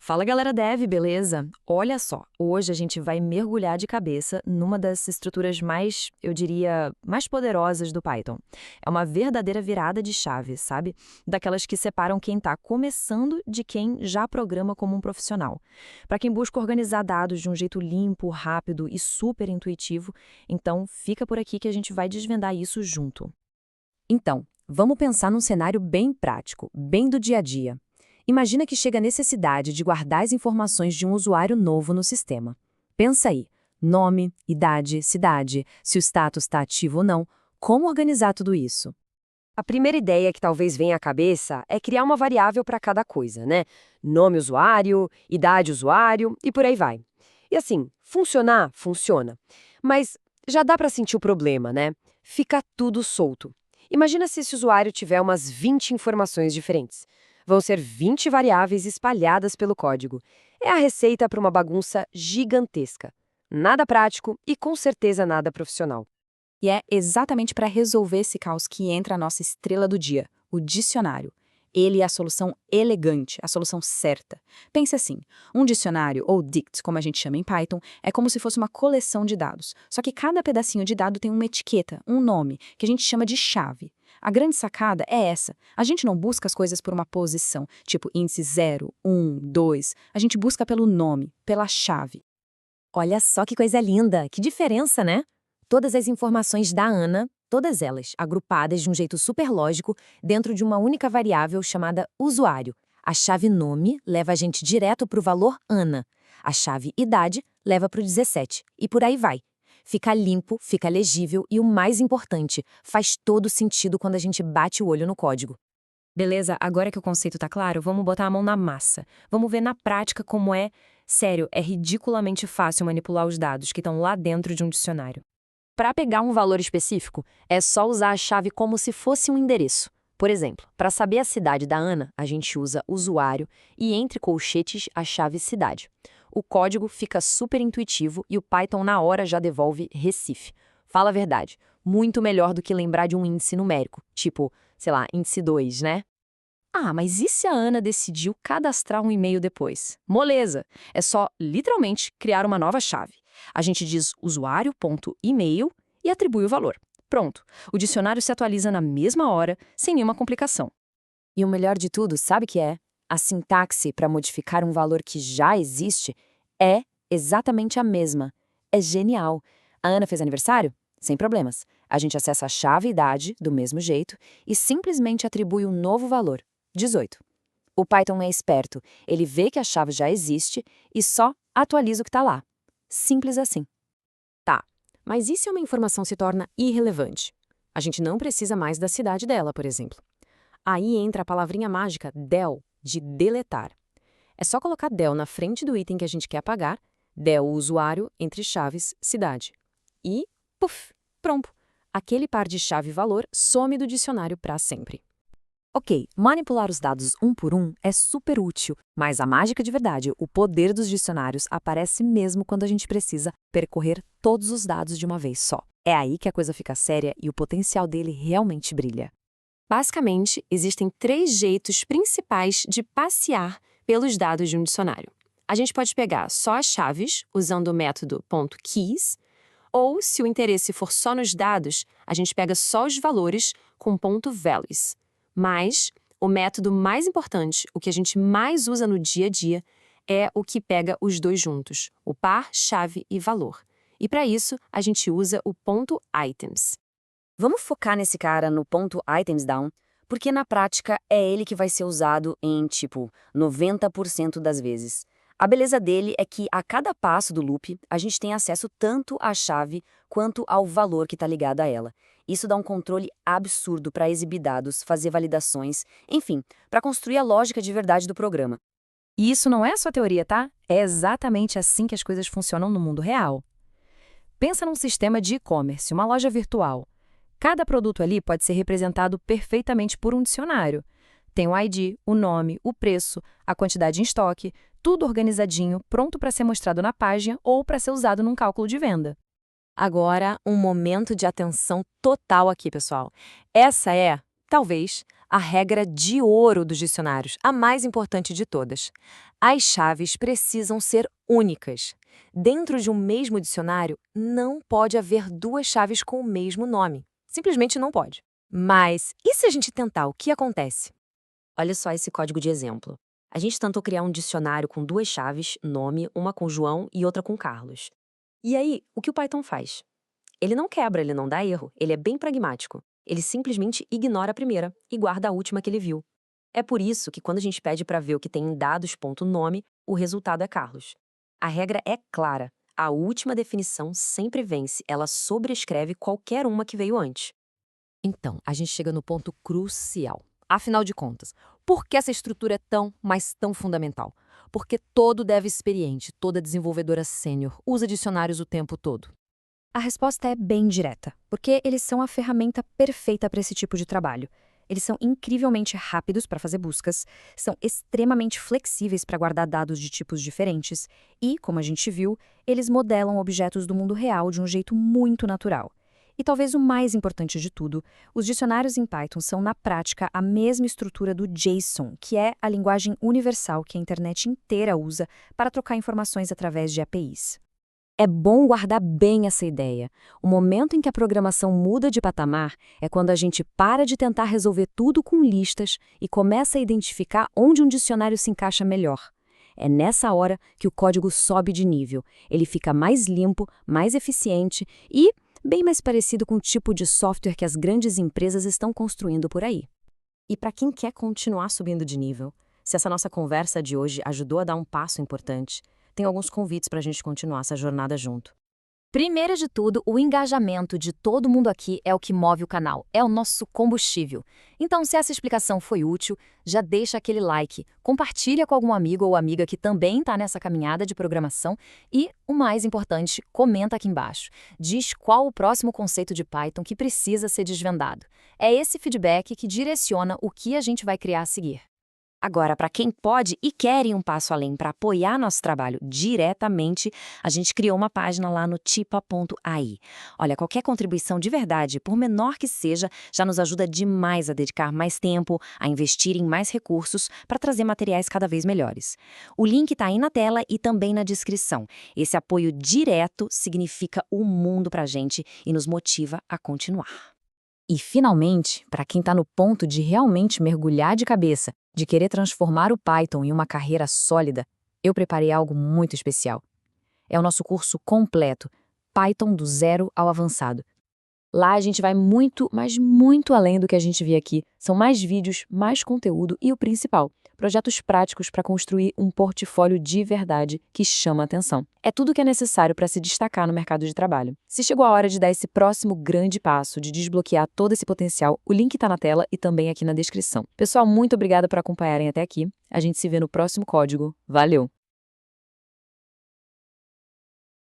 Fala galera dev, beleza? Olha só, hoje a gente vai mergulhar de cabeça numa das estruturas mais, eu diria, mais poderosas do Python. É uma verdadeira virada de chave, sabe? Daquelas que separam quem está começando de quem já programa como um profissional. Para quem busca organizar dados de um jeito limpo, rápido e super intuitivo, então fica por aqui que a gente vai desvendar isso junto. Então, vamos pensar num cenário bem prático, bem do dia a dia. Imagina que chega a necessidade de guardar as informações de um usuário novo no sistema. Pensa aí, nome, idade, cidade, se o status está ativo ou não, como organizar tudo isso? A primeira ideia que talvez venha à cabeça é criar uma variável para cada coisa, né? Nome usuário, idade usuário e por aí vai. E assim, funcionar, funciona. Mas já dá para sentir o problema, né? Fica tudo solto. Imagina se esse usuário tiver umas 20 informações diferentes. Vão ser 20 variáveis espalhadas pelo código. É a receita para uma bagunça gigantesca. Nada prático e com certeza nada profissional. E é exatamente para resolver esse caos que entra a nossa estrela do dia, o dicionário. Ele é a solução elegante, a solução certa. Pense assim, um dicionário, ou dict, como a gente chama em Python, é como se fosse uma coleção de dados. Só que cada pedacinho de dado tem uma etiqueta, um nome, que a gente chama de chave. A grande sacada é essa. A gente não busca as coisas por uma posição, tipo índice 0, 1, 2. A gente busca pelo nome, pela chave. Olha só que coisa linda, que diferença, né? Todas as informações da Ana, todas elas agrupadas de um jeito super lógico dentro de uma única variável chamada usuário. A chave nome leva a gente direto para o valor Ana. A chave idade leva para o 17. E por aí vai. Fica limpo, fica legível e o mais importante, faz todo sentido quando a gente bate o olho no código. Beleza, agora que o conceito tá claro, vamos botar a mão na massa. Vamos ver na prática como é. Sério, é ridiculamente fácil manipular os dados que estão lá dentro de um dicionário. Para pegar um valor específico, é só usar a chave como se fosse um endereço. Por exemplo, para saber a cidade da Ana, a gente usa usuário e entre colchetes a chave cidade. O código fica super intuitivo e o Python na hora já devolve Recife. Fala a verdade, muito melhor do que lembrar de um índice numérico, tipo, sei lá, índice 2, né? Ah, mas e se a Ana decidiu cadastrar um e-mail depois? Moleza! É só, literalmente, criar uma nova chave. A gente diz usuário.email e atribui o valor. Pronto, o dicionário se atualiza na mesma hora, sem nenhuma complicação. E o melhor de tudo, sabe o que é? A sintaxe para modificar um valor que já existe é exatamente a mesma. É genial. A Ana fez aniversário? Sem problemas. A gente acessa a chave idade do mesmo jeito e simplesmente atribui um novo valor, 18. O Python é esperto, ele vê que a chave já existe e só atualiza o que está lá. Simples assim. Tá, mas e se uma informação se torna irrelevante? A gente não precisa mais da cidade dela, por exemplo. Aí entra a palavrinha mágica del, de deletar. É só colocar del na frente do item que a gente quer apagar, del o usuário, entre chaves, cidade. E, puf, pronto. Aquele par de chave e valor some do dicionário para sempre. Ok, manipular os dados um por um é super útil, mas a mágica de verdade, o poder dos dicionários, aparece mesmo quando a gente precisa percorrer todos os dados de uma vez só. É aí que a coisa fica séria e o potencial dele realmente brilha. Basicamente, existem 3 jeitos principais de passear pelos dados de um dicionário. A gente pode pegar só as chaves, usando o método .keys, ou, se o interesse for só nos dados, a gente pega só os valores com .values. Mas o método mais importante, o que a gente mais usa no dia a dia, é o que pega os dois juntos, o par, chave e valor. E para isso, a gente usa o .items. Vamos focar nesse cara no ponto items down, porque na prática é ele que vai ser usado em, 90% das vezes. A beleza dele é que a cada passo do loop, a gente tem acesso tanto à chave quanto ao valor que está ligado a ela. Isso dá um controle absurdo para exibir dados, fazer validações, enfim, para construir a lógica de verdade do programa. E isso não é só teoria, tá? É exatamente assim que as coisas funcionam no mundo real. Pensa num sistema de e-commerce, uma loja virtual. Cada produto ali pode ser representado perfeitamente por um dicionário. Tem o ID, o nome, o preço, a quantidade em estoque, tudo organizadinho, pronto para ser mostrado na página ou para ser usado num cálculo de venda. Agora, um momento de atenção total aqui, pessoal. Essa é, talvez, a regra de ouro dos dicionários, a mais importante de todas. As chaves precisam ser únicas. Dentro de um mesmo dicionário, não pode haver duas chaves com o mesmo nome. Simplesmente não pode. Mas e se a gente tentar, o que acontece? Olha só esse código de exemplo. A gente tentou criar um dicionário com duas chaves, nome, uma com João e outra com Carlos. E aí, o que o Python faz? Ele não quebra, ele não dá erro, ele é bem pragmático. Ele simplesmente ignora a primeira e guarda a última que ele viu. É por isso que quando a gente pede para ver o que tem em dados.nome, o resultado é Carlos. A regra é clara. A última definição sempre vence, ela sobrescreve qualquer uma que veio antes. Então, a gente chega no ponto crucial. Afinal de contas, por que essa estrutura é tão, mas tão fundamental? Porque todo dev experiente, toda desenvolvedora sênior, usa dicionários o tempo todo. A resposta é bem direta, porque eles são a ferramenta perfeita para esse tipo de trabalho. Eles são incrivelmente rápidos para fazer buscas, são extremamente flexíveis para guardar dados de tipos diferentes e, como a gente viu, eles modelam objetos do mundo real de um jeito muito natural. E talvez o mais importante de tudo, os dicionários em Python são, na prática, a mesma estrutura do JSON, que é a linguagem universal que a internet inteira usa para trocar informações através de APIs. É bom guardar bem essa ideia. O momento em que a programação muda de patamar é quando a gente para de tentar resolver tudo com listas e começa a identificar onde um dicionário se encaixa melhor. É nessa hora que o código sobe de nível. Ele fica mais limpo, mais eficiente e bem mais parecido com o tipo de software que as grandes empresas estão construindo por aí. E para quem quer continuar subindo de nível, se essa nossa conversa de hoje ajudou a dar um passo importante, tem alguns convites para a gente continuar essa jornada junto. Primeiro de tudo, o engajamento de todo mundo aqui é o que move o canal, é o nosso combustível. Então, se essa explicação foi útil, já deixa aquele like, compartilha com algum amigo ou amiga que também está nessa caminhada de programação e, o mais importante, comenta aqui embaixo. Diz qual o próximo conceito de Python que precisa ser desvendado. É esse feedback que direciona o que a gente vai criar a seguir. Agora, para quem pode e quer ir um passo além para apoiar nosso trabalho diretamente, a gente criou uma página lá no tipa.ai. Olha, qualquer contribuição de verdade, por menor que seja, já nos ajuda demais a dedicar mais tempo, a investir em mais recursos para trazer materiais cada vez melhores. O link está aí na tela e também na descrição. Esse apoio direto significa o mundo para a gente e nos motiva a continuar. E, finalmente, para quem está no ponto de realmente mergulhar de cabeça, de querer transformar o Python em uma carreira sólida, eu preparei algo muito especial. É o nosso curso completo, Python do zero ao avançado. Lá a gente vai muito, mas muito além do que a gente vê aqui. São mais vídeos, mais conteúdo e o principal, projetos práticos para construir um portfólio de verdade que chama a atenção. É tudo o que é necessário para se destacar no mercado de trabalho. Se chegou a hora de dar esse próximo grande passo, de desbloquear todo esse potencial, o link está na tela e também aqui na descrição. Pessoal, muito obrigada por acompanharem até aqui. A gente se vê no próximo código. Valeu!